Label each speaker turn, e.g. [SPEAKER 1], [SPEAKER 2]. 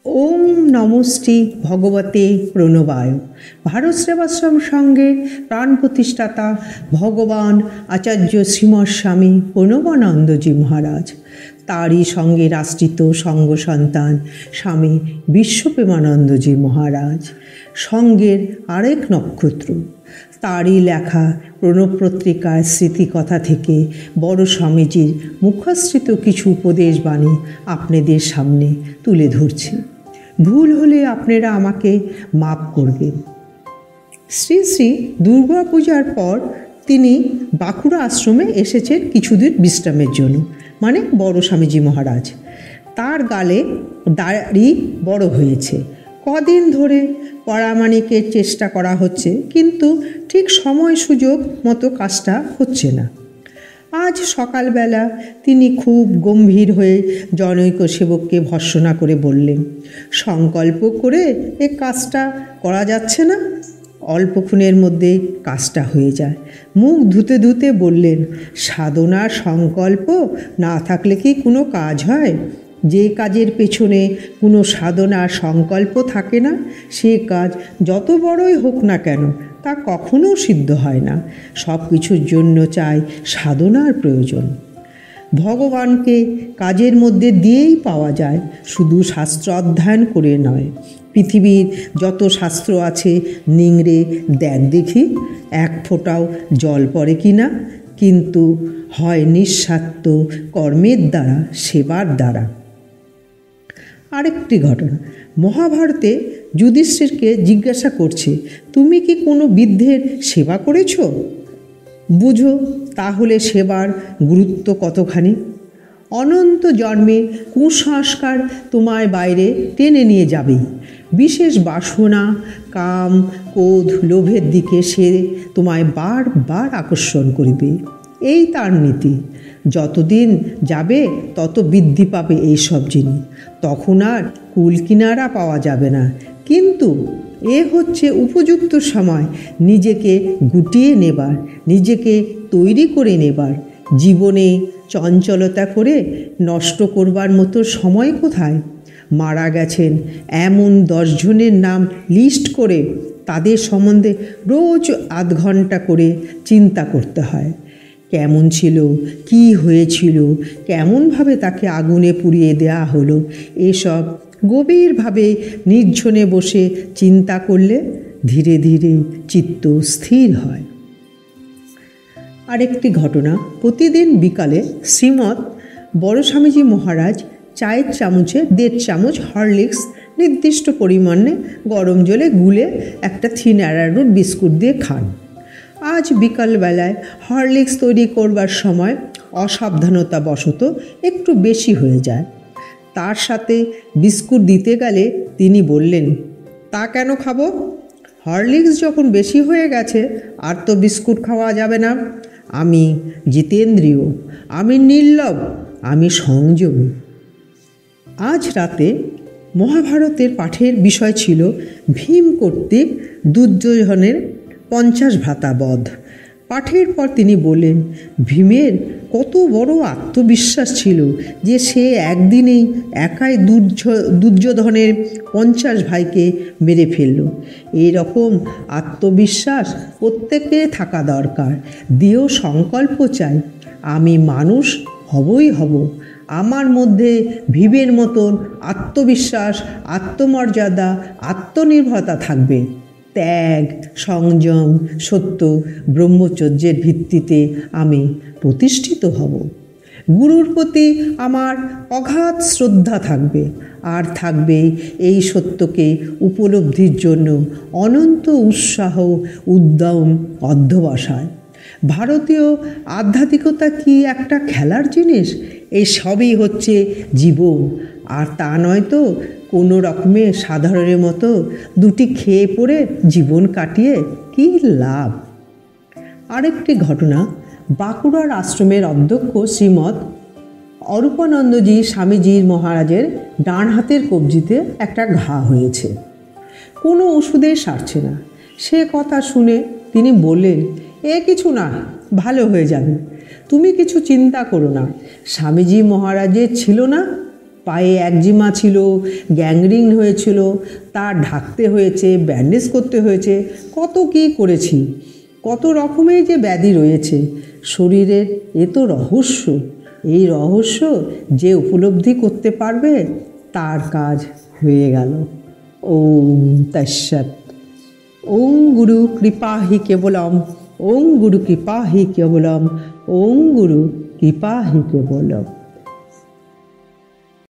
[SPEAKER 1] ওম নমস্তি ভগবতে প্রণবায়। ভারত সেবাশ্রম সঙ্গের প্রাণ প্রতিষ্ঠাতা ভগবান আচার্য শ্রীমৎ স্বামী প্রণবানন্দজি মহারাজ, তারই সঙ্গে রাষ্ট্রিত সঙ্গ সন্তান স্বামী বিশ্বপ্রেমানন্দজি মহারাজ, সঙ্গের আরেক নক্ষত্র। তারই লেখা প্রণব পত্রিকার স্মৃতিকথা থেকে বড় স্বামীজির মুখশ্রিত কিছু উপদেশ বাণী আপনাদের সামনে তুলে ধরছি। ভুল হলে আপনারা আমাকে মাপ করবেন। শ্রী শ্রী দুর্গা পূজার পর তিনি বাঁকুড়া আশ্রমে এসেছেন কিছুদিন বিশ্রামের জন্য, মানে বড় স্বামীজি মহারাজ। তার গালে দাড়ি বড় হয়েছে। কদিন ধরে পরামানিকের চেষ্টা করা হচ্ছে, কিন্তু ঠিক সময় সুযোগ মতো কাজটা হচ্ছে না। আজ সকালবেলা তিনি খুব গম্ভীর হয়ে জনৈক সেবককে ভর্ৎসনা করে বললেন, সংকল্প করে এ কাজটা করা যাচ্ছে না। অল্পক্ষণের মধ্যেই কাজটা হয়ে যায়। মুখ ধুতে ধুতে বললেন, সাধনার সংকল্প না থাকলে কি কোনো কাজ হয়? যে কাজের পেছনে কোনো সাধনার সংকল্প থাকে না, সে কাজ যত বড়ই হোক না কেন তা কখনো সিদ্ধ হয় না। সব কিছুর জন্য চাই সাধনার প্রয়োজন। ভগবানকে কাজের মধ্যে দিয়েই পাওয়া যায়, শুধু শাস্ত্র অধ্যয়ন করে নয়। পৃথিবীর যত শাস্ত্র আছে নিংড়ে দেখ দেখি, এক ফোঁটাও জল পড়ে কি না, কিন্তু হয় নিঃস্বার্থ কর্মের দ্বারা, সেবার দ্বারা। আরেকটি ঘটনা, মহাভারতে যুধিষ্ঠিরকে জিজ্ঞাসা করছে, তুমি কি কোনো বৃদ্ধের সেবা করেছ? বুঝো তাহলে সেবার গুরুত্ব কতখানি। অনন্ত জন্মে কুসংস্কার তোমায় বাইরে টেনে নিয়ে যাবেই। বিশেষ বাসনা, কাম, ক্রোধ, লোভের দিকে সে তোমায় বারবার আকর্ষণ করিবে। এই তার নীতি। যতদিন যাবে তত বৃদ্ধি পাবে এইসব জিনিস। তখন আর কুল কিনারা পাওয়া যাবে না। কিন্তু এ হচ্ছে উপযুক্ত সময় নিজেকে গুটিয়ে নেবার, নিজেকে তৈরি করে নেবার। জীবনে চঞ্চলতা করে নষ্ট করবার মতো সময় কোথায়? মারা গেছেন এমন 10 জনের নাম লিস্ট করে তাদের সম্বন্ধে রোজ আধ ঘন্টা করে চিন্তা করতে হয়। কেমন ছিল, কি হয়েছিল, কেমনভাবে তাকে আগুনে পুড়িয়ে দেওয়া হলো, এসব গভীরভাবে নির্জনে বসে চিন্তা করলে ধীরে ধীরে চিত্ত স্থির হয়। আরেকটি ঘটনা, প্রতিদিন বিকালে শ্রীমৎ বড় স্বামীজি মহারাজ চায়ের চামচে 1.5 চামচ হরলিক্স নির্দিষ্ট পরিমাণে গরম জলে গুলে একটা থিন অ্যারারুট বিস্কুট দিয়ে খান। আজ বিকালবেলায় হরলিক্স তৈরি করবার সময় অসাবধানতাবশত একটু বেশি হয়ে যায়। তার সাথে বিস্কুট দিতে গেলে তিনি বললেন, তা কেন খাবো? হরলিক্স যখন বেশি হয়ে গেছে আর তো বিস্কুট খাওয়া যাবে না। আমি জিতেন্দ্রীয়, আমি নির্লভ, আমি সংযমী। আজ রাতে মহাভারতের পাঠের বিষয় ছিল ভীম কর্তৃক দুর্যোধনের 50 ভ্রাতা বধ। পাঠের পর তিনি বললেন, ভীমের কত বড় আত্মবিশ্বাস ছিল যে সে একদিনেই একাই দুর্যোধনের 50 ভাইকে মেরে ফেলল। এরকম আত্মবিশ্বাস প্রত্যেকের থাকা দরকার। দৃঢ় সংকল্প চাই, আমি মানুষ হবই হব। আমার মধ্যে ভীমের মতন আত্মবিশ্বাস, আত্মমর্যাদা, আত্মনির্ভরতা থাকবে। ত্যাগ, সংযম, সত্য, ব্রহ্মচর্যের ভিত্তিতে আমি প্রতিষ্ঠিত হব। গুরুর প্রতি আমার অগাধ শ্রদ্ধা থাকবে, আর থাকবে এই সত্যকে উপলব্ধির জন্য অনন্ত উৎসাহ, উদ্যম, অধ্যবসায়। ভারতীয় আধ্যাত্মিকতা কি একটা খেলার জিনিস? এই সবই হচ্ছে জীবন। আর তা নয় তো কোনো রকমে সাধারণের মতো দুটি খেয়ে পড়ে জীবন কাটিয়ে কী লাভ। আরেকটি ঘটনা, বাঁকুড়ার আশ্রমের অধ্যক্ষ শ্রীমৎ অরূপানন্দজি স্বামীজির মহারাজের ডান হাতের কবজিতে একটা ঘা হয়েছে, কোনো ওষুধে সারছে না। সে কথা শুনে তিনি বললেন, এ কিছু না, ভালো হয়ে যাবে, তুমি কিছু চিন্তা করো না। স্বামীজি মহারাজের ছিল না পায়ে একজিমা ছিল, গ্যাংরিন হয়েছিল, তার ঢাকতে হয়েছে, ব্যান্ডেজ করতে হয়েছে, কত কী করেছি। কত রকমের যে ব্যাধি রয়েছে শরীরের, এ তো রহস্য। এই রহস্য যে উপলব্ধি করতে পারবে তার কাজ হয়ে গেল। ওম তৎসৎ। ওং গুরু কৃপা হি কেবলম, ওং গুরু কৃপা হি কেবলম, ওং গুরু কৃপা হি কেবলম।